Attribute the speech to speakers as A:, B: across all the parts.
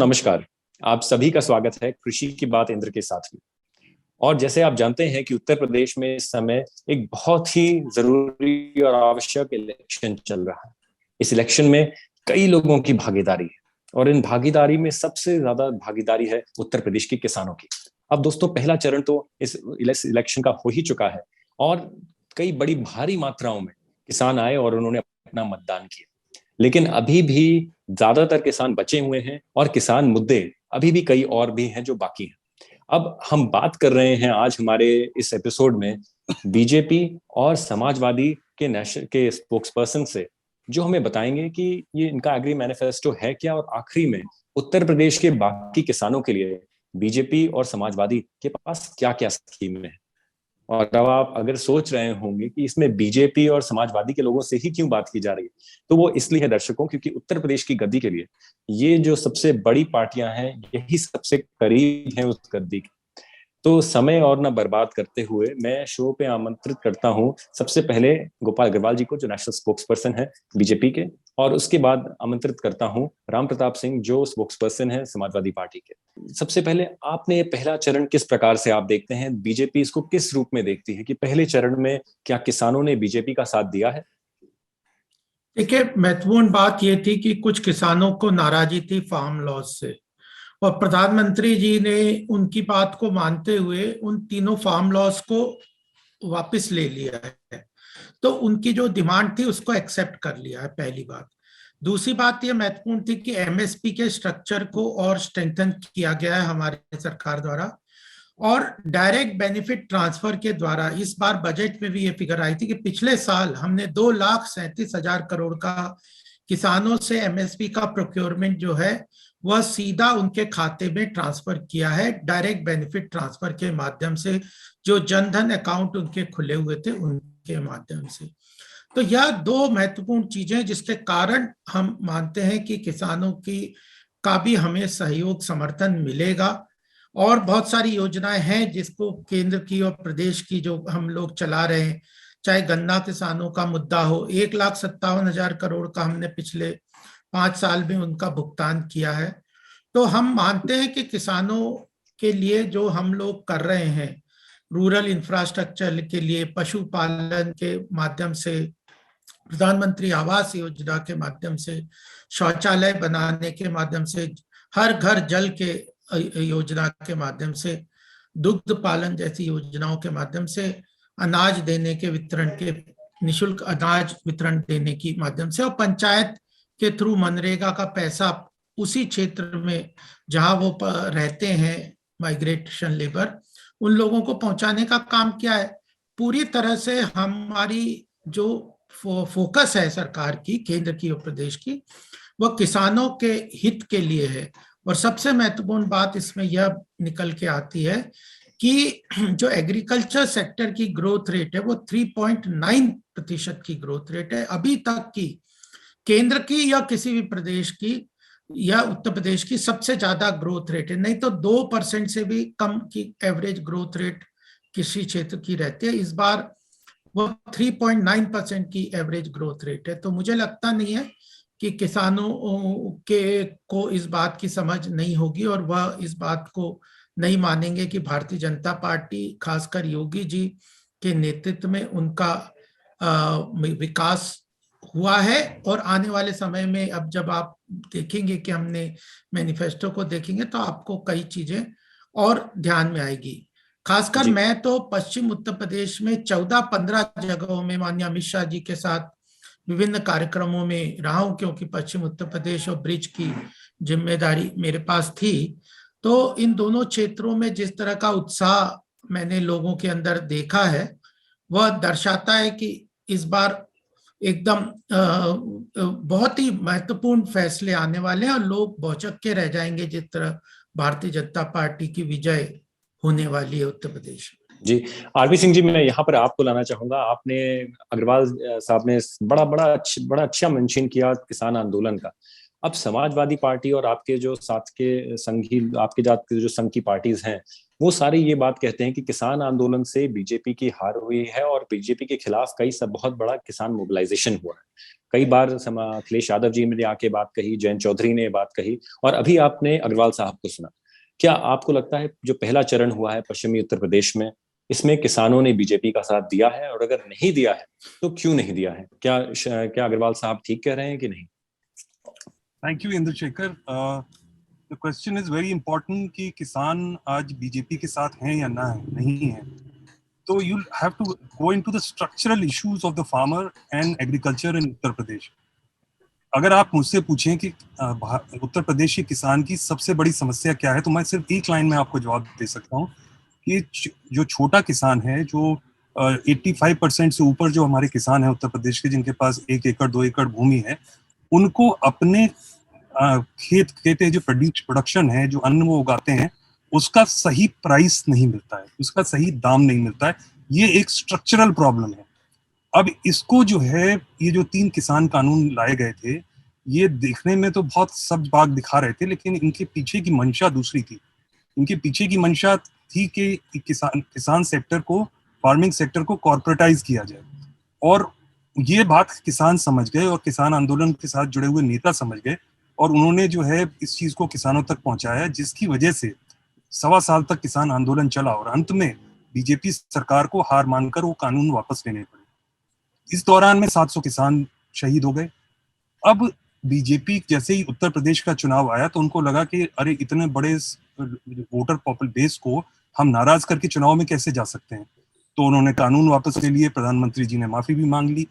A: नमस्कार। आप सभी का स्वागत है कृषि की बात इंद्र के साथ में। और जैसे आप जानते हैं कि उत्तर प्रदेश में इस समय एक बहुत ही जरूरी और आवश्यक इलेक्शन चल रहा है। इस इलेक्शन में कई लोगों की भागीदारी है और इन भागीदारी में सबसे ज्यादा भागीदारी है उत्तर प्रदेश के किसानों की। अब दोस्तों, पहला चरण तो इस इलेक्शन का हो ही चुका है और कई बड़ी भारी मात्राओं में किसान आए और उन्होंने अपना मतदान किया। लेकिन अभी भी ज्यादातर किसान बचे हुए हैं और किसान मुद्दे अभी भी कई और भी हैं जो बाकी हैं। अब हम बात कर रहे हैं आज हमारे इस एपिसोड में बीजेपी और समाजवादी के नेशनल के स्पोक्सपर्सन से, जो हमें बताएंगे कि ये इनका एग्री मैनिफेस्टो है क्या और आखिरी में उत्तर प्रदेश के बाकी किसानों के लिए बीजेपी और समाजवादी के पास क्या क्या स्कीम है। और अब आप अगर सोच रहे होंगे कि इसमें बीजेपी और समाजवादी के लोगों से ही क्यों बात की जा रही है, तो वो इसलिए है दर्शकों, क्योंकि उत्तर प्रदेश की गद्दी के लिए ये जो सबसे बड़ी पार्टियां हैं यही सबसे करीब हैं उस गद्दी के। तो समय और ना बर्बाद करते हुए मैं शो पे आमंत्रित करता हूं सबसे पहले गोपाल अग्रवाल जी को, जो नेशनल स्पोक्सपर्सन है बीजेपी के, और उसके बाद आमंत्रित करता हूं राम प्रताप सिंह, जो स्पोक्सपर्सन है समाजवादी पार्टी के। सबसे पहले आपने ये पहला चरण किस प्रकार से आप देखते हैं, बीजेपी इसको किस रूप में देखती है कि पहले चरण में क्या किसानों ने बीजेपी का साथ दिया है?
B: देखिए, महत्वपूर्ण बात यह थी कि कुछ किसानों को नाराजगी थी फार्म लॉज से, और प्रधानमंत्री जी ने उनकी बात को मानते हुए उन तीनों फार्म लॉज को वापस ले लिया है। तो उनकी जो डिमांड थी उसको एक्सेप्ट कर लिया है, पहली बात। दूसरी बात यह महत्वपूर्ण थी कि एमएसपी के स्ट्रक्चर को और स्ट्रेंथन किया गया है हमारी सरकार द्वारा, और डायरेक्ट बेनिफिट ट्रांसफर के द्वारा इस बार बजट में भी ये फिगर आई थी कि पिछले साल हमने 2,37,000 करोड़ का किसानों से एमएसपी का प्रोक्योरमेंट जो है वह सीधा उनके खाते में ट्रांसफर किया है, डायरेक्ट बेनिफिट ट्रांसफर के माध्यम से, जो जनधन अकाउंट उनके खुले हुए थे उनके माध्यम से। तो यह दो महत्वपूर्ण चीजें जिसके कारण हम मानते हैं कि किसानों की का भी हमें सहयोग समर्थन मिलेगा। और बहुत सारी योजनाएं हैं जिसको केंद्र की और प्रदेश की जो हम लोग चला रहे हैं, चाहे गन्ना किसानों का मुद्दा हो, 1,57,000 करोड़ का हमने पिछले 5 साल में उनका भुगतान किया है। तो हम मानते हैं कि किसानों के लिए जो हम लोग कर रहे हैं, रूरल इंफ्रास्ट्रक्चर के लिए, पशुपालन के माध्यम से, प्रधानमंत्री आवास योजना के माध्यम से, शौचालय बनाने के माध्यम से, हर घर जल के योजना के माध्यम से, दुग्ध पालन जैसी योजनाओं के माध्यम से, अनाज देने के वितरण के, निशुल्क अनाज वितरण देने की माध्यम से, और पंचायत के थ्रू मनरेगा का पैसा उसी क्षेत्र में जहां वो रहते हैं माइग्रेशन लेबर, उन लोगों को पहुंचाने का काम किया है। पूरी तरह से हमारी जो फोकस है सरकार की, केंद्र की और प्रदेश की, वह किसानों के हित के लिए है। और सबसे महत्वपूर्ण बात इसमें यह निकल के आती है कि जो एग्रीकल्चर सेक्टर की ग्रोथ रेट है वो 3.9% की ग्रोथ रेट है अभी तक की, केंद्र की या किसी भी प्रदेश की या उत्तर प्रदेश की सबसे ज्यादा ग्रोथ रेट है। नहीं तो 2% से भी कम की एवरेज ग्रोथ रेट किसी क्षेत्र की रहती है। इस बार वो 3.9% की एवरेज ग्रोथ रेट है। तो मुझे लगता नहीं है कि किसानों के को इस बात की समझ नहीं होगी और वह इस बात को नहीं मानेंगे कि भारतीय जनता पार्टी, खासकर योगी जी के नेतृत्व में, उनका विकास हुआ है। और आने वाले समय में अब जब आप देखेंगे कि हमने मैनिफेस्टो को देखेंगे तो आपको कई चीजें और ध्यान में आएगी। खासकर मैं तो पश्चिम उत्तर प्रदेश में 14-15 जगहों में माननीय अमित शाह जी के साथ विभिन्न कार्यक्रमों में रहा हूं, क्योंकि पश्चिम उत्तर प्रदेश और ब्रिज की जिम्मेदारी मेरे पास थी। तो इन दोनों क्षेत्रों में जिस तरह का उत्साह मैंने लोगों के अंदर देखा है, वह दर्शाता है कि इस बार एकदम बहुत ही महत्वपूर्ण फैसले आने वाले हैं और लोग भौचक के रह जाएंगे जिस तरह भारतीय जनता पार्टी की विजय होने वाली है उत्तर प्रदेश।
A: जी, आरपी सिंह जी, मैं यहाँ पर आपको लाना चाहूंगा। आपने, अग्रवाल साहब ने बड़ा अच्छा मेंशन किया किसान आंदोलन का। अब समाजवादी पार्टी और आपके जो साथ के संघी, आपके जात के जो संघ की पार्टीज हैं, वो सारे ये बात कहते हैं कि किसान आंदोलन से बीजेपी की हार हुई है और बीजेपी के खिलाफ कई सब बहुत बड़ा किसान मोबिलाइजेशन हुआ है। कई बार अखिलेश यादव जी ने आके बात कही, जयंत चौधरी ने बात कही, और अभी आपने अग्रवाल साहब को सुना। क्या आपको लगता है जो पहला चरण हुआ है पश्चिमी उत्तर प्रदेश में, इसमें किसानों ने बीजेपी का साथ दिया है, और अगर नहीं दिया है तो क्यों नहीं दिया है? क्या अग्रवाल साहब ठीक कह रहे हैं कि नहीं?
C: Thank you Indrashekhar. The question is very important कि किसान आज बीजेपी के साथ हैं या ना है, नहीं है। तो you have to go into the structural issues of the farmer and agriculture in Uttar Pradesh. अगर आप मुझसे पूछें कि उत्तर प्रदेश के किसान की सबसे बड़ी समस्या क्या है, तो मैं सिर्फ एक लाइन में आपको जवाब दे सकता हूँ कि जो छोटा किसान है, जो 85% से ऊपर जो हमारे किसान हैं उत्तर प्रदेश के, जिनके पास 1 एकड़ 2 एकड़ भूमि है, उनको अपने खेत जो प्रोडक्शन है, जो अन्न वो उगाते हैं, उसका सही प्राइस नहीं मिलता है, उसका सही दाम नहीं मिलता है। ये एक स्ट्रक्चरल प्रॉब्लम है। अब इसको जो है, ये जो 3 किसान कानून लाए गए थे, ये देखने में तो बहुत सब बाग दिखा रहे थे, लेकिन इनके पीछे की मंशा दूसरी थी। इनके पीछे की मंशा थी कि किसान सेक्टर को, फार्मिंग सेक्टर को कॉर्पोरेटाइज किया जाए, और ये बात किसान समझ गए और किसान आंदोलन के साथ जुड़े हुए नेता समझ गए, और उन्होंने जो है इस चीज को किसानों तक पहुंचाया, जिसकी वजह से 1.25 साल तक किसान आंदोलन चला और अंत में बीजेपी सरकार को हार मानकर वो कानून वापस लेने पड़े। इस दौरान में 700 किसान शहीद हो गए। अब बीजेपी जैसे ही उत्तर प्रदेश का चुनाव आया, तो उनको लगा कि अरे, इतने बड़े वोटर पॉपुलर बेस को हम नाराज करके चुनाव में कैसे जा सकते हैं, तो उन्होंने कानून वापस ले लिए, प्रधानमंत्री जी ने माफी भी मांग ली।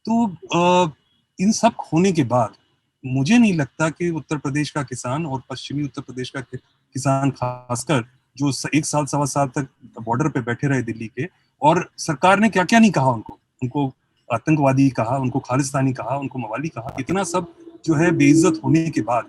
C: तो इन सब होने के बाद मुझे नहीं लगता कि उत्तर प्रदेश का किसान और पश्चिमी उत्तर प्रदेश का किसान खासकर, जो 1 साल 1.25 साल तक बॉर्डर पे बैठे रहे दिल्ली के, और सरकार ने क्या क्या नहीं कहा, उनको आतंकवादी कहा, उनको खालिस्तानी कहा, उनको मवाली कहा, इतना सब जो है बेइज्जत होने के बाद,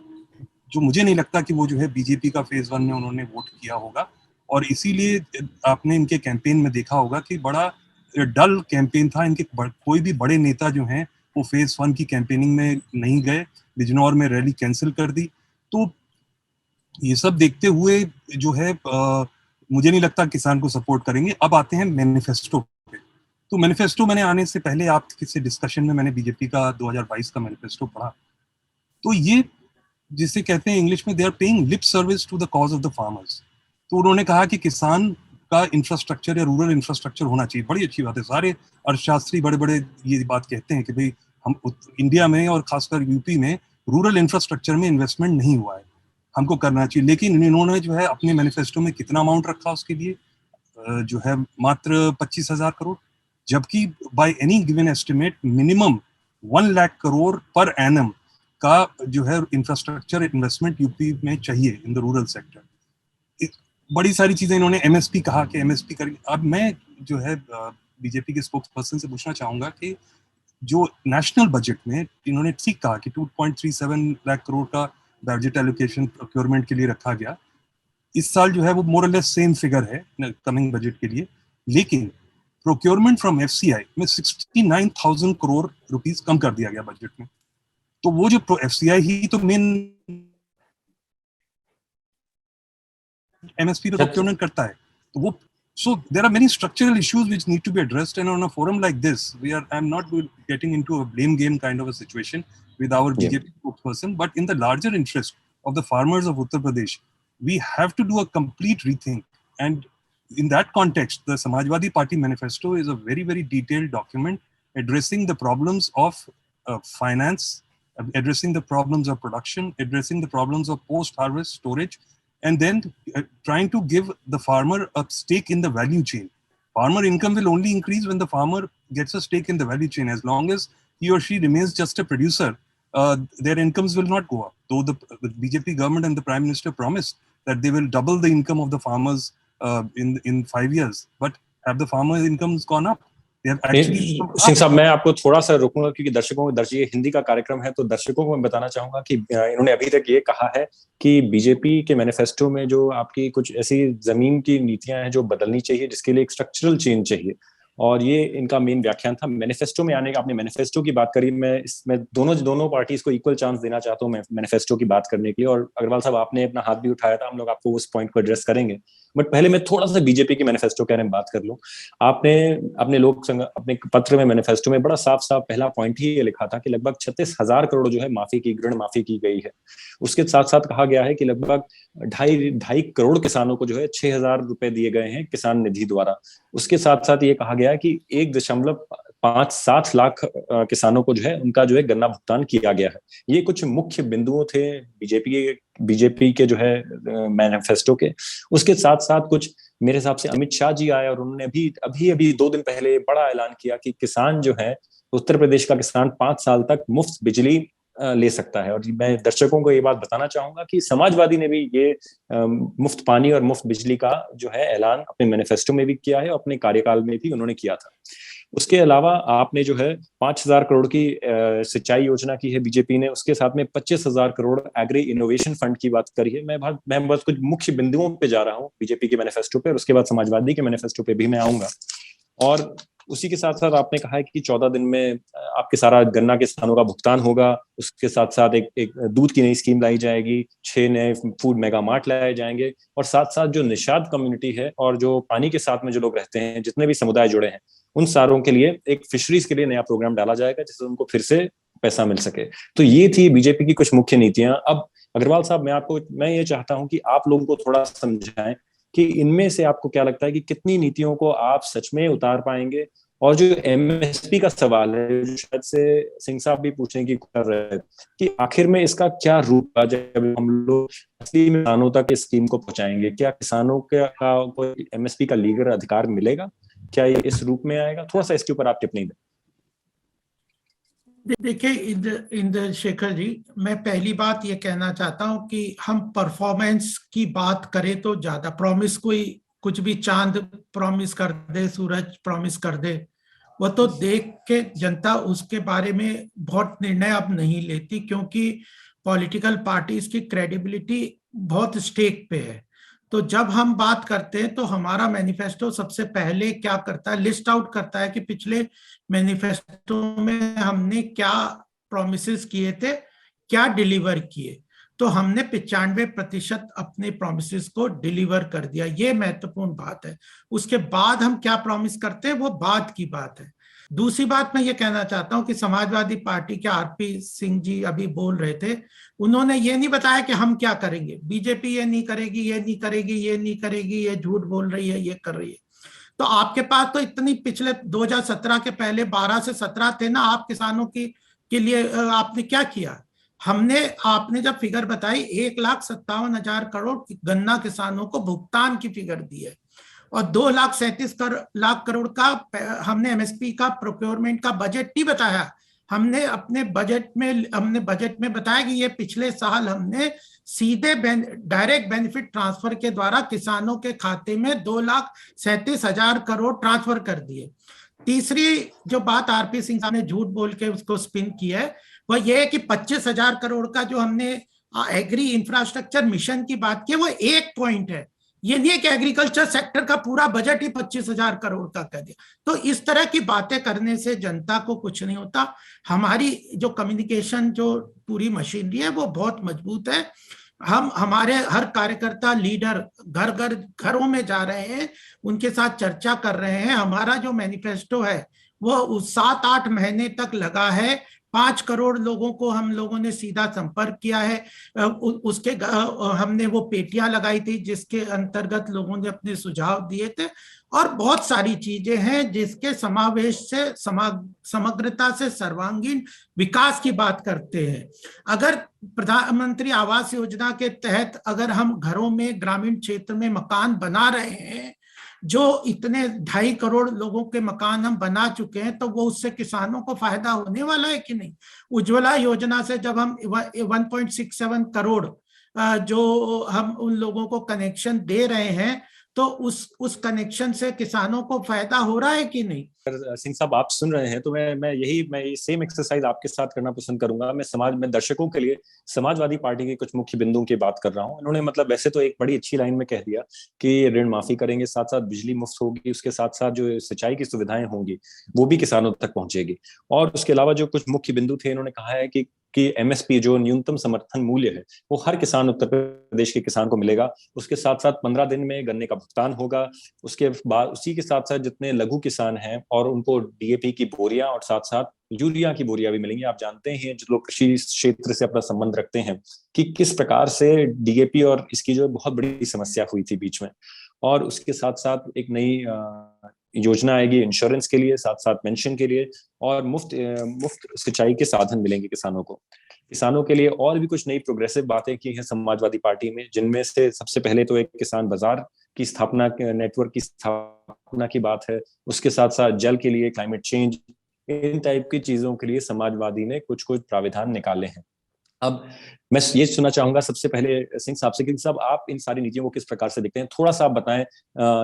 C: जो मुझे नहीं लगता कि वो जो है बीजेपी का फेज 1 में उन्होंने वोट किया होगा। और इसीलिए आपने इनके कैंपेन में देखा होगा कि बड़ा डल कैंपेन था इनके। कोई भी बड़े नेता जो हैं वो फेज 1 की कैंपेनिंग में नहीं गए, बिजनौर में रैली कैंसिल कर दी। तो ये सब देखते हुए जो है मुझे नहीं लगता किसान को सपोर्ट करेंगे। अब आते हैं मैनिफेस्टो पे। तो मैनिफेस्टो, मैंने आने से पहले आपके डिस्कशन में मैंने बीजेपी का 2022 का मैनिफेस्टो पढ़ा। तो ये जिसे कहते हैं इंग्लिश में, they are paying lip service to the cause of the farmers. तो उन्होंने कहा कि किसान का इंफ्रास्ट्रक्चर या रूरल इंफ्रास्ट्रक्चर होना चाहिए। बड़ी अच्छी बात है। सारे अर्थशास्त्री बड़े बड़े ये बात कहते हैं कि भाई, हम इंडिया में और खासकर यूपी में रूरल इंफ्रास्ट्रक्चर में इन्वेस्टमेंट नहीं हुआ है, हमको करना चाहिए। लेकिन इन्होंने जो है अपने मैनिफेस्टो में कितना अमाउंट रखा उसके लिए, जो है मात्र 25,000 करोड़, जबकि by any given estimate minimum 1 lakh crore per annum का जो है इंफ्रास्ट्रक्चर इन्वेस्टमेंट यूपी में चाहिए इन द रूरल सेक्टर। बड़ी सारी चीजें इन्होंने एमएसपी कहा कि एमएसपी करेंगे। अब मैं जो है बीजेपी के स्पोक्स पर्सन से पूछना चाहूंगा कि जो नेशनल बजट में इन्होंने ठीक कहा कि 2.37 लाख करोड़ का बजट एलोकेशन प्रोक्योरमेंट के लिए रखा गया, इस साल जो है वो मोर और लेस सेम फिगर है कमिंग बजट के लिए, लेकिन प्रोक्योरमेंट फ्रॉम एफसीआई में 69,000 करोड़ रुपीस कम कर दिया गया बजट में। तो वो जो एफसीआई ही तो मेन एमएसपी पे प्रोक्योरमेंट करता है, तो वो so there are many structural issues which need to be addressed, and on a forum like this I'm not getting into a blame game kind of a situation with our BJP spokesperson, but in the larger interest of the farmers of Uttar Pradesh, we have to do a complete rethink. And in that context, the Samajwadi Party manifesto is a very, very detailed document addressing the problems of finance, addressing the problems of production, addressing the problems of post-harvest storage, and then trying to give the farmer a stake in the value chain. Farmer income will only increase when the farmer gets a stake in the value chain. As long as he or she remains just a producer, their incomes will not go up. Though the BJP government and the Prime Minister promised that they will double the income of the farmers in 5 years, but have the farmer incomes gone up?
A: Singh साहब, मैं आपको थोड़ा सा रोकूंगा क्योंकि ये हिंदी का कार्यक्रम है, तो दर्शकों को मैं बताना चाहूंगा कि इन्होंने अभी तक ये कहा है कि बीजेपी के मैनिफेस्टो में जो आपकी कुछ ऐसी जमीन की नीतियां हैं जो बदलनी चाहिए, जिसके लिए एक स्ट्रक्चरल चेंज चाहिए, और ये इनका मेन व्याख्यान था मैनिफेस्टो में आने का। आपने मैनिफेस्टो की बात करी, मैं इसमें दोनों पार्टीज को इक्वल चांस देना चाहता हूँ मैनिफेस्टो की बात करने के लिए। और अग्रवाल साहब, आपने अपना हाथ भी उठाया था, हम लोग आपको उस पॉइंट को एड्रेस करेंगे। बट पहले मैं थोड़ा सा बीजेपी के मैनिफेस्टो के बारे में बात कर लूं। आपने अपने लोक संघ अपने पत्र में, मैनिफेस्टो में बड़ा साफ साफ पहला पॉइंट ही ये लिखा था कि लगभग 36,000 करोड़ जो है माफी की, ऋण माफी की गई है। उसके साथ साथ कहा गया है कि लगभग 2.5 करोड़ किसानों को जो है 6,000 रुपए दिए गए हैं किसान निधि द्वारा। उसके साथ साथ ये कहा गया है कि 1.57 लाख किसानों को जो है उनका जो है गन्ना भुगतान किया गया है। ये कुछ मुख्य बिंदुओं थे बीजेपी के जो है मैनिफेस्टो के। उसके साथ साथ कुछ मेरे हिसाब से अमित शाह जी आए और उन्होंने अभी 2 दिन पहले बड़ा ऐलान किया कि किसान जो है, उत्तर प्रदेश का किसान 5 साल तक मुफ्त बिजली ले सकता है। और मैं दर्शकों को ये बात बताना चाहूंगा कि समाजवादी ने भी ये मुफ्त पानी और मुफ्त बिजली का जो है ऐलान अपने मैनिफेस्टो में भी किया है और अपने कार्यकाल में भी उन्होंने किया था। उसके अलावा आपने जो है 5,000 करोड़ की सिंचाई योजना की है बीजेपी ने। उसके साथ में 25,000 करोड़ एग्री इनोवेशन फंड की बात करी है। मैं बस कुछ मुख्य बिंदुओं पे जा रहा हूँ बीजेपी के मैनिफेस्टो पे, और उसके बाद समाजवादी के मैनिफेस्टो पे भी मैं आऊंगा। और उसी के साथ साथ आपने कहा है कि 14 दिन में आपके सारा गन्ना किसानों का भुगतान होगा। उसके साथ साथ एक दूध की नई स्कीम लाई जाएगी, 6 नए फूड मेगा मार्ट लाए जाएंगे, और साथ साथ जो निषाद कम्युनिटी है और जो पानी के साथ में जो लोग रहते हैं, जितने भी समुदाय जुड़े हैं, उन सारों के लिए एक फिशरीज के लिए नया प्रोग्राम डाला जाएगा जिससे उनको फिर से पैसा मिल सके। तो ये थी बीजेपी की कुछ मुख्य नीतियां। अब अग्रवाल साहब, मैं ये चाहता हूं कि आप लोगों को थोड़ा समझाएं कि इनमें से आपको क्या लगता है कि कितनी नीतियों को आप सच में उतार पाएंगे। और जो एमएसपी का सवाल है, जो शायद से सिंह साहब भी पूछने की कर रहे हैं कि आखिर में इसका क्या रूप आ जाए जब हम लोग असली में किसानों तक इस स्कीम को पहुंचाएंगे। क्या किसानों का कोई एमएसपी का लीगल अधिकार मिलेगा? क्या ये इस रूप में आएगा? थोड़ा सा इसके ऊपर आप टिप्पणी दें।
B: देखिए इंद्र शेखर जी, मैं पहली बात ये कहना चाहता हूं कि हम परफॉर्मेंस की बात करें तो ज्यादा प्रॉमिस, कोई कुछ भी चांद प्रॉमिस कर दे, सूरज प्रॉमिस कर दे, वो तो देख के जनता उसके बारे में बहुत निर्णय अब नहीं लेती, क्योंकि पॉलिटिकल पार्टीज की क्रेडिबिलिटी बहुत स्टेक पे है। तो जब हम बात करते हैं तो हमारा मैनिफेस्टो सबसे पहले क्या करता है, लिस्ट आउट करता है कि पिछले मैनिफेस्टो में हमने क्या प्रॉमिसेस किए थे, क्या डिलीवर किए। तो हमने 95% अपने प्रॉमिसेस को डिलीवर कर दिया, ये महत्वपूर्ण बात है। उसके बाद हम क्या प्रॉमिस करते हैं वो बाद की बात है। दूसरी बात मैं ये कहना चाहता हूं कि समाजवादी पार्टी के आरपी सिंह जी अभी बोल रहे थे, उन्होंने ये नहीं बताया कि हम क्या करेंगे, बीजेपी ये नहीं करेगी, ये नहीं करेगी, ये नहीं करेगी, ये झूठ बोल रही है, ये कर रही है। तो आपके पास तो इतनी पिछले 2017 के पहले 12 से 17 थे ना, आप किसानों के लिए आपने क्या किया? आपने जब फिगर बताई 1,57,000 करोड़ गन्ना किसानों को भुगतान की फिगर दी है, और 2,37 लाख करोड़ का हमने एमएसपी का प्रोक्योरमेंट का बजट नहीं बताया। हमने अपने बजट में बताया कि ये पिछले साल हमने सीधे डायरेक्ट बेनिफिट ट्रांसफर के द्वारा किसानों के खाते में 2,37,000 करोड़ ट्रांसफर कर दिए। तीसरी जो बात आरपी सिंह साहब ने झूठ बोल के उसको स्पिन किया है, वह यह है कि 25,000 करोड़ का जो हमने एग्री इंफ्रास्ट्रक्चर मिशन की बात की, वो एक पॉइंट है। ये नहीं है कि एग्रीकल्चर सेक्टर का पूरा बजट ही 25,000 करोड़ का कर दिया। तो इस तरह की बातें करने से जनता को कुछ नहीं होता। हमारी जो कम्युनिकेशन जो पूरी मशीनरी है वो बहुत मजबूत है। हमारे हर कार्यकर्ता लीडर घरों में जा रहे हैं, उनके साथ चर्चा कर रहे हैं। हमारा जो मैनिफेस्टो है वो 7-8 महीने तक लगा है। 5 करोड़ लोगों को हम लोगों ने सीधा संपर्क किया है। उसके हमने वो पेटियां लगाई थी जिसके अंतर्गत लोगों ने अपने सुझाव दिए थे, और बहुत सारी चीजें हैं जिसके समावेश से समग्रता से सर्वांगीण विकास की बात करते हैं। अगर प्रधानमंत्री आवास योजना के तहत अगर हम घरों में ग्रामीण क्षेत्र में मकान बना रहे हैं, जो इतने 2.5 करोड़ लोगों के मकान हम बना चुके हैं, तो वो उससे किसानों को फायदा होने वाला है कि नहीं? उज्ज्वला योजना से जब हम 1.67 करोड़ जो हम उन लोगों को कनेक्शन दे रहे हैं, तो उस कनेक्शन से किसानों को फायदा हो रहा है कि नहीं?
A: सिंह साहब, आप सुन रहे हैं तो मैं ये सेम एक्सरसाइज आपके साथ करना पसंद करूंगा। मैं दर्शकों के लिए समाजवादी पार्टी के कुछ मुख्य बिंदुओं की बात कर रहा हूं। इन्होंने मतलब वैसे तो एक बड़ी अच्छी लाइन में कह दिया कि ऋण माफी करेंगे, साथ साथ बिजली मुफ्त होगी, उसके साथ साथ जो सिंचाई की सुविधाएं होंगी वो भी किसानों तक पहुंचेगी। और उसके अलावा जो कुछ मुख्य बिंदु थे, इन्होंने कहा है कि कि एमएसपी जो न्यूनतम समर्थन मूल्य है वो हर किसान, उत्तर प्रदेश के किसान को मिलेगा। उसके साथ साथ 15 दिन में गन्ने का भुगतान होगा। उसके बाद उसी के साथ साथ जितने लघु किसान हैं और उनको डीएपी की बोरियां और साथ साथ यूरिया की बोरियां भी मिलेंगी। आप जानते हैं जो लोग कृषि क्षेत्र से अपना संबंध रखते हैं कि किस प्रकार से डीएपी और इसकी जो बहुत बड़ी समस्या हुई थी बीच में। और उसके साथ साथ एक नई योजना आएगी इंश्योरेंस के लिए, साथ साथ पेंशन के लिए, और मुफ्त सिंचाई के साधन मिलेंगे किसानों को। किसानों के लिए और भी कुछ नई प्रोग्रेसिव बातें की हैं समाजवादी पार्टी में, जिनमें से सबसे पहले तो एक किसान बाजार की स्थापना, नेटवर्क की स्थापना की बात है। उसके साथ साथ जल के लिए, क्लाइमेट चेंज, इन टाइप की चीजों के लिए समाजवादी ने कुछ कुछ प्राविधान निकाले हैं। अब मैं ये सुनना चाहूंगा सबसे पहले सिंह साहब से कि साहब आप इन सारी नीतियों को किस प्रकार से देखते हैं, थोड़ा सा आप बताएं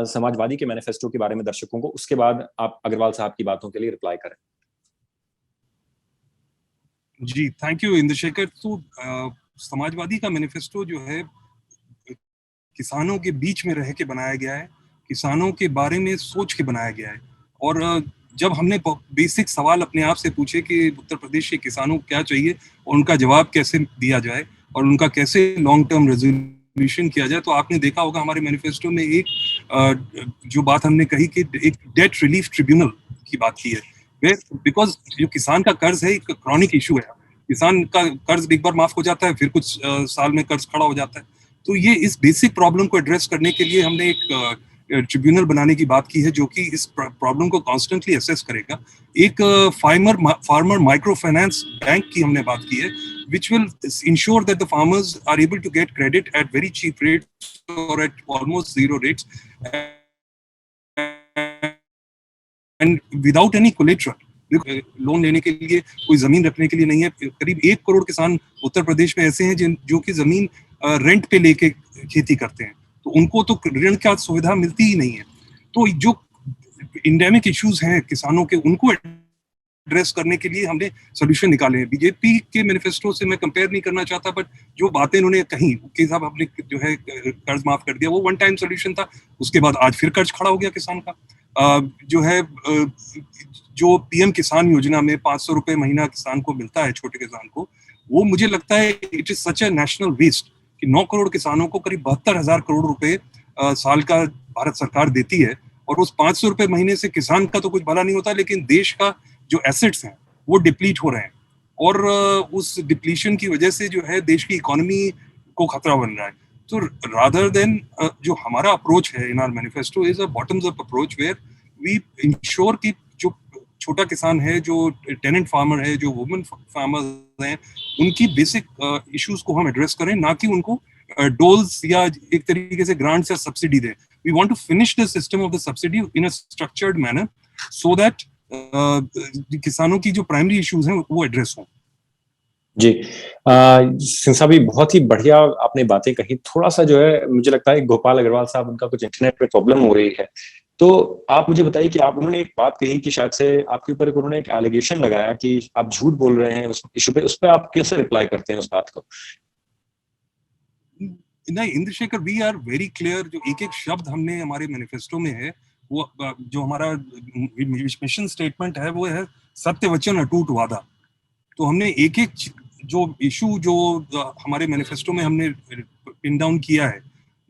A: समाजवादी के मैनिफेस्टो के बारे में दर्शकों को, उसके बाद आप अग्रवाल साहब की बातों के लिए रिप्लाई करें।
C: जी, थैंक यू इंद्रशेखर। तो समाजवादी का मैनिफेस्टो जो है किसानों के बीच में रह के बनाया गया है, किसानों के बारे में सोच के बनाया गया है। और जब हमने बेसिक सवाल अपने आप से पूछे कि उत्तर प्रदेश के किसानों को क्या चाहिए और उनका जवाब कैसे दिया जाए और उनका कैसे लॉन्ग टर्म रेजोल्यूशन किया जाए, तो आपने देखा होगा हमारे मैनिफेस्टो में एक जो बात हमने कही कि एक डेट रिलीफ ट्रिब्यूनल की बात की है। बिकॉज जो किसान का कर्ज है एक क्रॉनिक इशू है। किसान का कर्ज एक बार माफ हो जाता है, फिर कुछ साल में कर्ज खड़ा हो जाता है। तो ये इस बेसिक प्रॉब्लम को एड्रेस करने के लिए हमने एक ट्रिब्यूनल बनाने की बात की है, जो कि इस प्रॉब्लम को कॉन्स्टेंटली असेस करेगा। एक फार्मर माइक्रो फाइनेंस बैंक की हमने बात की है, which will ensure that the farmers are able to get credit at very cheap rates or at almost zero rates and without any collateral. Loan लेने के लिए कोई जमीन रखने के लिए नहीं है। करीब 1 करोड़ किसान उत्तर प्रदेश में ऐसे हैं जो कि जमीन रेंट पे लेके खेती करते हैं, तो उनको तो ऋण का सुविधा मिलती ही नहीं है। तो जो इंडेमिक इश्यूज हैं किसानों के, उनको एड्रेस करने के लिए हमने सोल्यूशन निकाले हैं। बीजेपी के मैनिफेस्टो से मैं कंपेयर नहीं करना चाहता, बट जो बातें उन्होंने कही कि साहब आपने जो है कर्ज माफ कर दिया, वो वन टाइम सोल्यूशन था। उसके बाद आज फिर कर्ज खड़ा हो गया किसान का। जो है जो पीएम किसान योजना में 500 रुपए महीना किसान को मिलता है, छोटे किसान को, वो मुझे लगता है it is such a national waste कि 9 करोड़ किसानों को करीब 72,000 करोड़ रुपए साल का भारत सरकार देती है, और उस 500 रुपए महीने से किसान का तो कुछ भला नहीं होता, लेकिन देश का जो एसेट्स हैं वो डिप्लीट हो रहे हैं, और उस डिप्लीशन की वजह से जो है देश की इकोनॉमी को खतरा बन रहा है। तो रादर देन जो हमारा अप्रोच है in our manifesto is a bottoms up approach where we ensure कि जो छोटा किसान है, जो टेनेंट फार्मर है, जो वुमेन फार्मर्स हैं, उनकी बेसिक इश्यूज को हम एड्रेस करें, ना कि उनको डोल्स या एक तरीके से ग्रांट्स या सब्सिडी दें। We want to finish the system of the subsidy in a structured manner so that किसानों की जो प्राइमरी इश्यूज हैं वो एड्रेस हों।
A: जी, सिंह साहब बहुत ही बढ़िया आपने बातें कही। थोड़ा सा जो है मुझे लगता है गोपाल अग्रवाल साहब, उनका कुछ इंटरनेट पे प्रॉब्लम हो रही है, तो आप मुझे बताइए कि आप, उन्होंने एक बात कही कि शायद से आपके ऊपर उन्होंने एक एलिगेशन लगाया कि आप झूठ बोल रहे हैं उस इशू पे, उस पर आप कैसे रिप्लाई करते हैं उस बात को?
C: नहीं Indrashekhar, we are very clear. जो एक एक शब्द हमने हमारे मैनिफेस्टो में है, वो जो हमारा मिशन स्टेटमेंट है वो है सत्य वचन अटूट वादा। तो हमने एक एक जो इशू जो हमारे मैनिफेस्टो में हमने पिन डाउन किया है,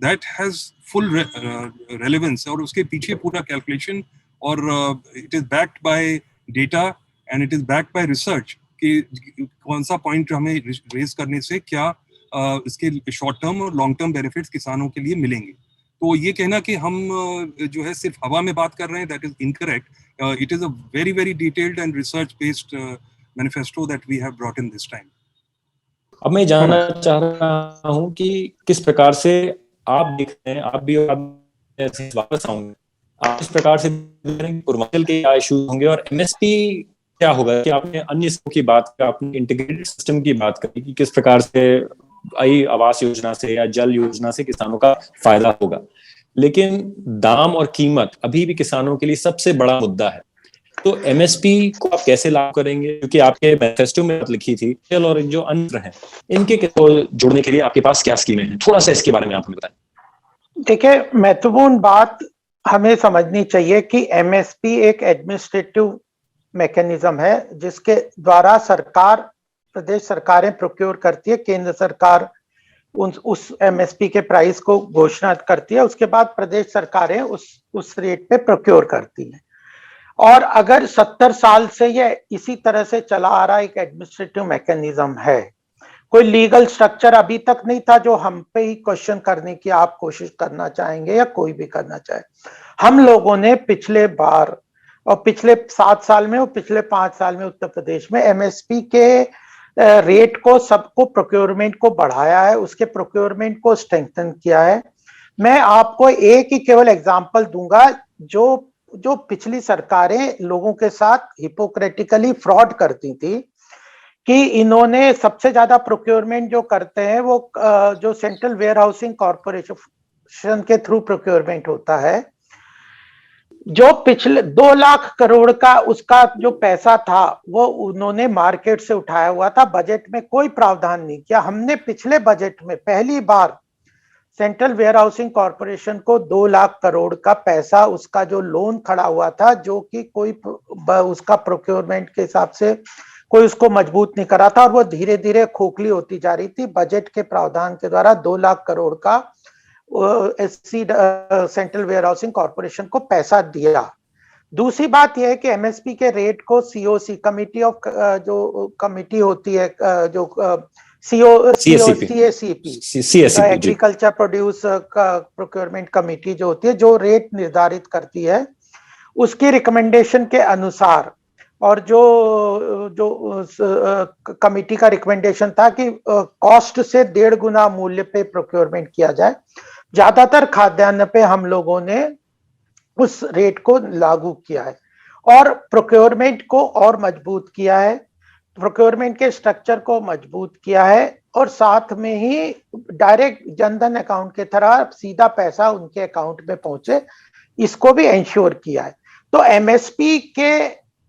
C: दैट हैज फुल रेलेवेंस, और उसके पीछे पूरा कैलकुलेशन, और it is backed by data and it is backed by research कि कौन सा पॉइंट हमें रेज करने से क्या इसके शॉर्ट टर्म और लॉन्ग टर्म बेनिफिट्स किसानों के लिए मिलेंगे। तो ये कहना कि हम जो है सिर्फ हवा में बात कर रहे हैं, that is incorrect. It is a very very detailed and research based manifesto that we have brought in this time. अब मैं
A: जानना चाह रहा हूं कि किस प्रकार से आप देख रहे हैं, आप भी वापस आऊंगे, आप इस प्रकार से पूर्वांचल के क्या इश्यूज होंगे और एमएसपी क्या होगा, कि आपने अन्य की बात, आपने इंटीग्रेटेड सिस्टम की बात करी कि किस प्रकार से आई आवास योजना से या जल योजना से किसानों का फायदा होगा, लेकिन दाम और कीमत अभी भी किसानों के लिए सबसे बड़ा मुद्दा है। तो एमएसपी को आप कैसे लागू करेंगे, क्योंकि आपके मैनिफेस्टो में लिखी थी, और जो अन्य हैं इनके को जोड़ने के लिए आपके पास क्या स्कीमें हैं, थोड़ा सा इसके बारे में आप हमें बताएं।
B: देखिए, महत्वपूर्ण बात हमें समझनी चाहिए कि एमएसपी एक एडमिनिस्ट्रेटिव मैकेनिज्म है जिसके द्वारा सरकार प्रदेश सरकारें प्रोक्योर करती है, केंद्र सरकार उस एमएसपी के प्राइस को घोषणा करती है, उसके बाद प्रदेश सरकारें उस रेट पे प्रोक्योर करती हैं। और अगर 70 साल से ये इसी तरह से चला आ रहा एक एडमिनिस्ट्रेटिव मैकेनिज्म है, कोई लीगल स्ट्रक्चर अभी तक नहीं था जो हम पे ही क्वेश्चन करने की आप कोशिश करना चाहेंगे या कोई भी करना चाहे। हम लोगों ने पिछले बार और पिछले 7 साल में और पिछले 5 साल में उत्तर प्रदेश में एमएसपी के रेट को, सबको प्रोक्योरमेंट को बढ़ाया है, उसके प्रोक्योरमेंट को स्ट्रेंथन किया है। मैं आपको एक ही केवल एग्जांपल दूंगा, जो पिछली सरकारें लोगों के साथ हिपोक्रेटिकली फ्रॉड करती थी, कि इन्होंने सबसे ज्यादा प्रोक्योरमेंट जो करते हैं वो जो सेंट्रल वेयर हाउसिंग कॉर्पोरेशन के थ्रू प्रोक्योरमेंट होता है, जो पिछले 2 लाख करोड़ का उसका जो पैसा था वो उन्होंने मार्केट से उठाया हुआ था, बजट में कोई प्रावधान नहीं किया। हमने पिछले बजट में पहली बार सेंट्रल वेयर हाउसिंग कॉर्पोरेशन को 2 लाख करोड़ का पैसा, उसका जो लोन खड़ा हुआ था, जो कि कोई उसका प्रोक्योरमेंट के हिसाब से कोई उसको मजबूत नहीं करा था और वो धीरे धीरे खोखली होती जा रही थी, बजट के प्रावधान के द्वारा 2 लाख करोड़ का SC central warehousing corporation को पैसा दिया। दूसरी बात यह है कि एमएसपी के रेट को सीओसी कमिटी ऑफ जो कमिटी होती है, जो CACP agriculture produce procurement committee जो होती है, जो रेट निर्धारित करती है, उसकी रिकमेंडेशन के अनुसार, और जो कमिटी का रिकमेंडेशन था कि कॉस्ट से 1.5 गुना मूल्य पे प्रोक्योरमेंट किया जाए। ज्यादातर खाद्यान्न पे हम लोगों ने उस रेट को लागू किया है और प्रोक्योरमेंट को और मजबूत किया है, प्रोक्योरमेंट के स्ट्रक्चर को मजबूत किया है, और साथ में ही डायरेक्ट जनधन अकाउंट के तरह सीधा पैसा उनके अकाउंट में पहुंचे, इसको भी इंश्योर किया है। तो एमएसपी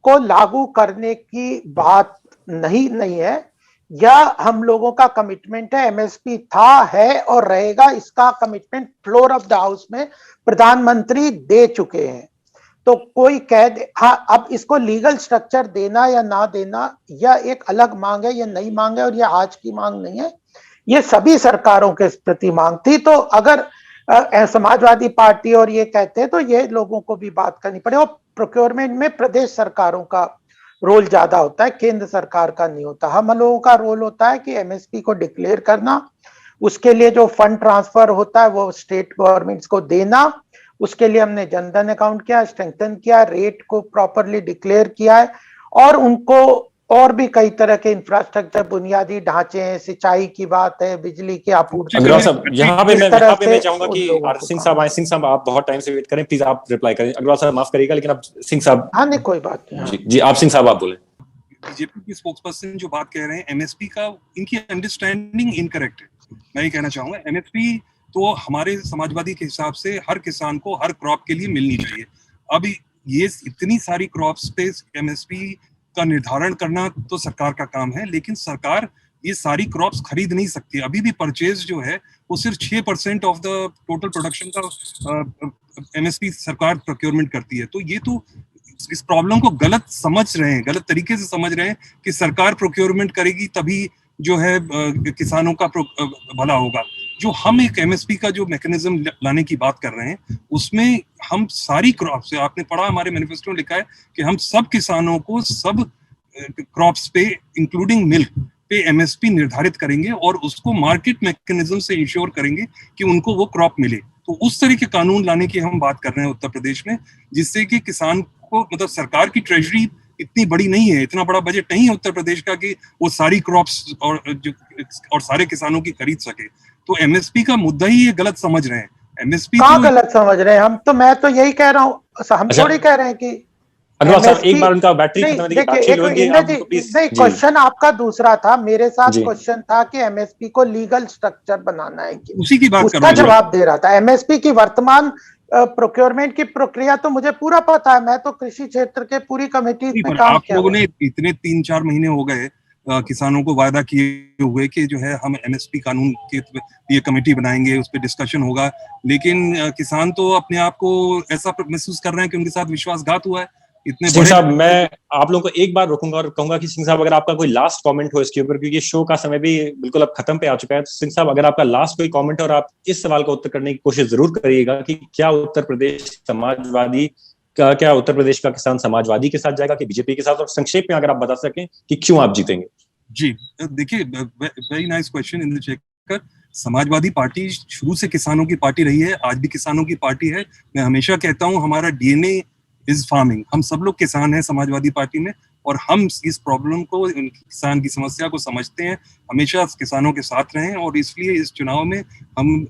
B: को लागू करने की बात नहीं है, या हम लोगों का कमिटमेंट है। एमएसपी था, है और रहेगा, इसका commitment floor of the house में प्रधानमंत्री दे चुके हैं। तो कोई कह दे हाँ, अब इसको लीगल स्ट्रक्चर देना या ना देना, यह एक अलग मांग है, यह नई मांग है और यह आज की मांग नहीं है, ये सभी सरकारों के प्रति मांग थी। तो अगर समाजवादी पार्टी और ये कहते हैं तो ये लोगों को भी बात करनी पड़े। और प्रोक्योरमेंट में प्रदेश सरकारों का रोल ज्यादा होता है, केंद्र सरकार का नहीं होता। हम लोगों का रोल होता है कि एमएसपी को डिक्लेयर करना, उसके लिए जो फंड ट्रांसफर होता है वो स्टेट गवर्नमेंट्स को देना, उसके लिए हमने जनधन अकाउंट किया, स्ट्रेंथन किया, रेट को प्रॉपरली डिक्लेयर किया है, और उनको और भी कई तरह के इंफ्रास्ट्रक्चर, बुनियादी ढांचे हैं, सिंचाई की बात है, बिजली की आपूर्ति।
A: अग्रवाल साहब, यहाँ पे मैं चाहूंगा कि सिंह साहब आप बहुत टाइम से वेट करें, प्लीज आप रिप्लाई करें। अग्रवाल साहब माफ करिएगा, लेकिन अब सिंह साहब।
B: हाँ नहीं, कोई बात नहीं।
A: जी आप सिंह साहब आप बोले।
C: बीजेपी की स्पोक्सपर्सन जो बात कह रहे हैं एमएसपी का, इनकी अंडरस्टैंडिंग इनकरेक्ट है। मैं ये कहना चाहूंगा, एमएसपी तो हमारे समाजवादी के हिसाब से हर किसान को हर क्रॉप के लिए मिलनी चाहिए। अब ये इतनी सारी क्रॉप्स पे एमएसपी का निर्धारण करना तो सरकार का काम है, लेकिन सरकार ये सारी क्रॉप्स खरीद नहीं सकती। अभी भी परचेज जो है वो सिर्फ 6% ऑफ द टोटल प्रोडक्शन का एमएसपी सरकार प्रोक्योरमेंट करती है। तो ये तो इस प्रॉब्लम को गलत समझ रहे हैं, गलत तरीके से समझ रहे हैं कि सरकार प्रोक्योरमेंट करेगी तभी जो है किसानों का भला होगा। जो हम एक एमएसपी का जो मैकेनिज्म लाने की बात कर रहे हैं, उसमें हम सारी क्रॉप से, आपने पढ़ा हमारे मैनिफेस्टो में लिखा है कि हम सब किसानों को सब क्रॉप्स पे इंक्लूडिंग मिल्क पे एमएसपी निर्धारित करेंगे और उसको मार्केट मैकेनिज्म से इंश्योर करेंगे कि उनको वो क्रॉप मिले। तो उस तरह के कानून लाने की हम बात कर रहे हैं उत्तर प्रदेश में, जिससे कि किसान को, मतलब सरकार की ट्रेजरी इतनी बड़ी नहीं है, इतना बड़ा बजट नहीं है उत्तर प्रदेश का कि वो सारी क्रॉप्स और सारे किसानों की खरीद सके। तो एमएसपी का मुद्दा ही ये गलत समझ रहे हैं। एमएसपी
B: कहाँ गलत समझ रहे हैं? मैं तो यही कह रहा हूँ, हम थोड़ी कह रहे हैं कि
A: एक बार उनका बैटरी खत्म होने की बात शुरू होगी।
B: नहीं, क्वेश्चन आपका दूसरा था, मेरे साथ क्वेश्चन था कि एमएसपी को लीगल स्ट्रक्चर बनाना है,
C: उसी की बात
B: उसका जवाब दे रहा था। एमएसपी की वर्तमान प्रोक्योरमेंट की प्रक्रिया तो मुझे पूरा पता है, मैं तो कृषि क्षेत्र के पूरी कमेटी में काम किया।
C: आप लोगों ने इतने 3-4 महीने हो गए किसानों को वायदा किए हुए कि जो है हम एमएसपी कानून के लिए कमेटी बनाएंगे, उस पर डिस्कशन होगा, लेकिन किसान तो अपने आप को ऐसा महसूस कर रहे हैं कि उनके साथ विश्वासघात हुआ है। इतने
A: सिंह साहब, मैं आप लोगों को एक बार रोकूंगा और कहूंगा कि सिंह साहब अगर आपका कोई लास्ट कमेंट हो इसके ऊपर, क्योंकि शो का समय भी बिल्कुल अब खत्म पे आ चुका है, तो सिंह साहब अगर आपका लास्ट कोई कमेंट है और आप इस सवाल का उत्तर करने की कोशिश जरूर करिएगा कि क्या उत्तर प्रदेश का किसान समाजवादी के साथ जाएगा कि बीजेपी के साथ, और संक्षेप में अगर आप बता सकें कि क्यों आप जीतेंगे।
C: जी देखिए, very nice question Indrashekhar. Samajwadi party शुरू से किसानों की पार्टी रही है, आज भी किसानों की पार्टी है। मैं हमेशा कहता हूं हमारा डीएनए इज फार्मिंग। हम सब लोग किसान हैं समाजवादी पार्टी में, और हम इस प्रॉब्लम को, किसान की समस्या को समझते हैं, हमेशा किसानों के साथ रहे हैं, और इसलिए इस चुनाव में हम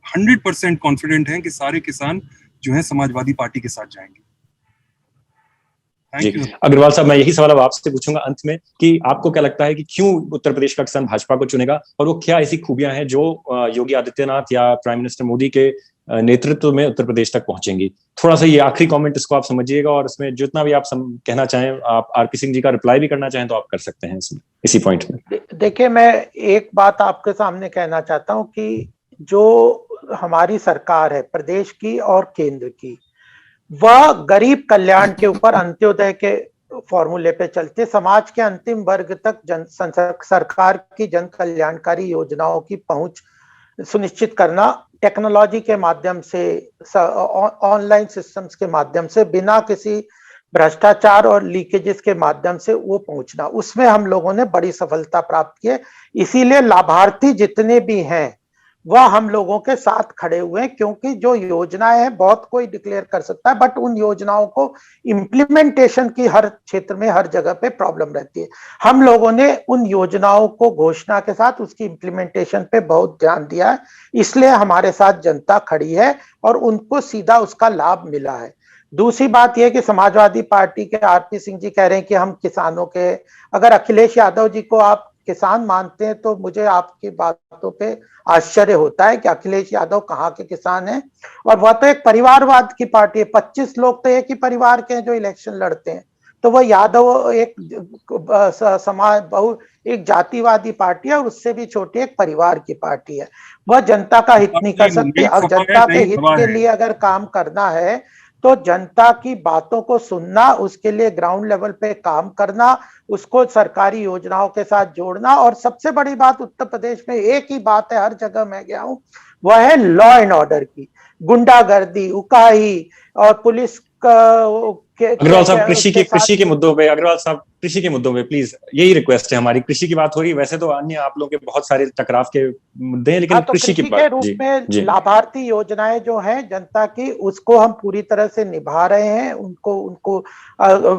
C: 100% कॉन्फिडेंट हैं कि सारे किसान जो है समाजवादी पार्टी के साथ जाएंगे।
A: जी अग्रवाल साहब, मैं यही सवाल अब आपसे पूछूंगा अंत में कि आपको क्या लगता है कि क्यों उत्तर प्रदेश का किसान भाजपा को चुनेगा, और वो क्या ऐसी खूबियां हैं जो योगी आदित्यनाथ या प्राइम मिनिस्टर मोदी के नेतृत्व में उत्तर प्रदेश तक पहुंचेंगी। थोड़ा सा ये आखिरी कमेंट इसको आप समझिएगा, और इसमें जितना भी आप कहना चाहें, आप आरपी सिंह जी का रिप्लाई भी करना चाहें तो आप कर सकते हैं इसमें, इसी पॉइंट में।
B: देखिए, मैं एक बात आपके सामने कहना चाहता हूं कि जो हमारी सरकार है प्रदेश की और केंद्र की, वह गरीब कल्याण के ऊपर अंत्योदय के फॉर्मूले पे चलते समाज के अंतिम वर्ग तक सरकार की जन कल्याणकारी योजनाओं की पहुंच सुनिश्चित करना, टेक्नोलॉजी के माध्यम से, ऑनलाइन सिस्टम्स के माध्यम से, बिना किसी भ्रष्टाचार और लीकेजेस के माध्यम से वो पहुंचना, उसमें हम लोगों ने बड़ी सफलता प्राप्त की है। इसीलिए लाभार्थी जितने भी हैं वह हम लोगों के साथ खड़े हुए हैं, क्योंकि जो योजनाएं हैं बहुत कोई डिक्लेयर कर सकता है, बट उन योजनाओं को इम्प्लीमेंटेशन की हर क्षेत्र में हर जगह पे प्रॉब्लम रहती है। हम लोगों ने उन योजनाओं को घोषणा के साथ उसकी इम्प्लीमेंटेशन पे बहुत ध्यान दिया है, इसलिए हमारे साथ जनता खड़ी है और उनको सीधा उसका लाभ मिला है। दूसरी बात यह कि समाजवादी पार्टी के आरपी सिंह जी कह रहे हैं कि हम किसानों के, अगर अखिलेश यादव जी को आप किसान मानते हैं तो मुझे आपकी बातों पे आश्चर्य होता है कि अखिलेश यादव कहाँ के किसान हैं, और वह तो एक परिवारवाद की पार्टी है। 25 लोग तो एक ही परिवार के हैं जो इलेक्शन लड़ते हैं, तो वह यादव एक एक जातिवादी पार्टी है और उससे भी छोटी एक परिवार की पार्टी है। वह जनता का हित नहीं कर सकती। अब जनता के हित के लिए अगर काम करना है तो जनता की बातों को सुनना, उसके लिए ग्राउंड लेवल पे काम करना, उसको सरकारी योजनाओं के साथ जोड़ना, और सबसे बड़ी बात उत्तर प्रदेश में एक ही बात है, हर जगह मैं गया हूं, वह है लॉ एंड ऑर्डर की। गुंडागर्दी, उकाई और पुलिस
A: अग्रवाल साहब कृषि के मुद्दों पे, अग्रवाल साहब कृषि के मुद्दों पे प्लीज, यही रिक्वेस्ट है हमारी। कृषि की बात हो रही, वैसे तो अन्य आप लोगों के बहुत सारे टकराव के मुद्दे हैं, लेकिन
B: तो
A: कृषि की
B: के रूप में लाभार्थी योजनाएं जो हैं जनता की, उसको हम पूरी तरह से निभा रहे हैं, उनको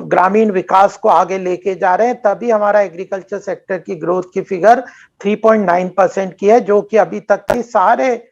B: ग्रामीण विकास को आगे लेके जा रहे हैं। तभी हमारा एग्रीकल्चर सेक्टर की ग्रोथ की फिगर 3.9% की है, जो कि अभी तक की सारे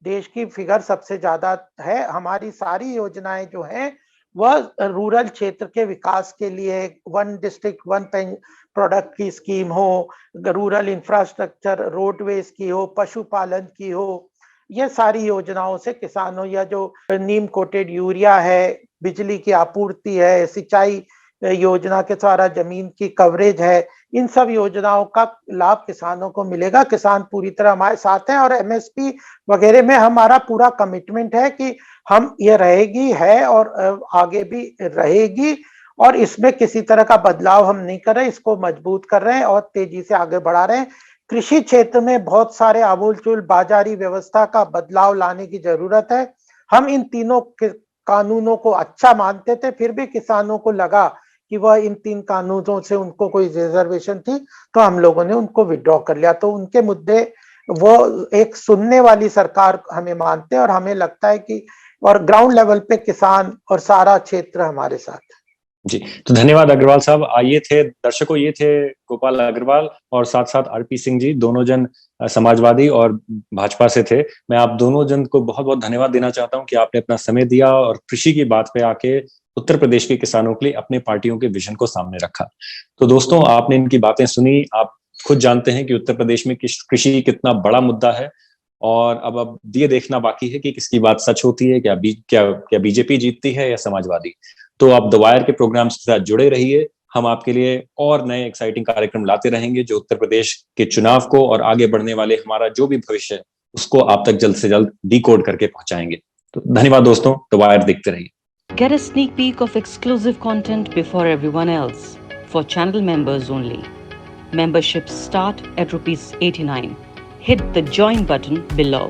B: देश की फिगर सबसे ज्यादा है। हमारी सारी योजनाएं जो हैं वह रूरल क्षेत्र के विकास के लिए, वन डिस्ट्रिक्ट वन प्रोडक्ट की स्कीम हो, रूरल इंफ्रास्ट्रक्चर, रोडवेज की हो, पशुपालन की हो, ये सारी योजनाओं से किसानों, या जो नीम कोटेड यूरिया है, बिजली की आपूर्ति है, सिंचाई योजना के द्वारा जमीन की कवरेज है, इन सब योजनाओं का लाभ किसानों को मिलेगा। किसान पूरी तरह हमारे साथ हैं, और एमएसपी वगैरह में हमारा पूरा कमिटमेंट है कि हम ये रहेगी है और आगे भी रहेगी, और इसमें किसी तरह का बदलाव हम नहीं कर रहे, इसको मजबूत कर रहे हैं और तेजी से आगे बढ़ा रहे हैं। कृषि क्षेत्र में बहुत सारे आमूलचूल बाजारी व्यवस्था का बदलाव लाने की जरूरत है। हम इन तीनों कानूनों को अच्छा मानते थे, फिर भी किसानों को लगा कि वह इन 3 कानूनों से उनको कोई रिजर्वेशन थी, तो हम लोगों ने उनको विड्रॉ कर लिया। तो उनके मुद्दे, वो एक सुनने वाली सरकार हमें मानते हैं, और हमें लगता है कि, और ग्राउंड लेवल पे किसान और सारा क्षेत्र हमारे साथ है।
A: जी, तो धन्यवाद अग्रवाल साहब। ये थे दर्शकों, ये थे गोपाल अग्रवाल और साथ साथ आरपी सिंह जी, दोनों जन समाजवादी और भाजपा से थे। मैं आप दोनों जन को बहुत बहुत धन्यवाद देना चाहता हूं कि आपने अपना समय दिया और कृषि की बात पे आके उत्तर प्रदेश के किसानों के लिए अपने पार्टियों के विजन को सामने रखा। तो दोस्तों, आपने इनकी बातें सुनी, आप खुद जानते हैं कि उत्तर प्रदेश में कृषि कितना बड़ा मुद्दा है, और अब ये देखना बाकी है कि किसकी बात सच होती है, क्या बीजेपी जीतती है या समाजवादी। तो आप द वायर के प्रोग्राम्स के साथ जुड़े रहिए, हम आपके लिए और नए एक्साइटिंग कार्यक्रम लाते रहेंगे जो उत्तर प्रदेश के चुनाव को और आगे बढ़ने वाले हमारा जो भी भविष्य है उसको आप तक जल्द से जल्द डिकोड करके पहुंचाएंगे। तो धन्यवाद दोस्तों, द वायर देखते रहिए।
D: Get a sneak peek of exclusive content before everyone else for channel members only. Memberships start at ₹89. Hit the join button below.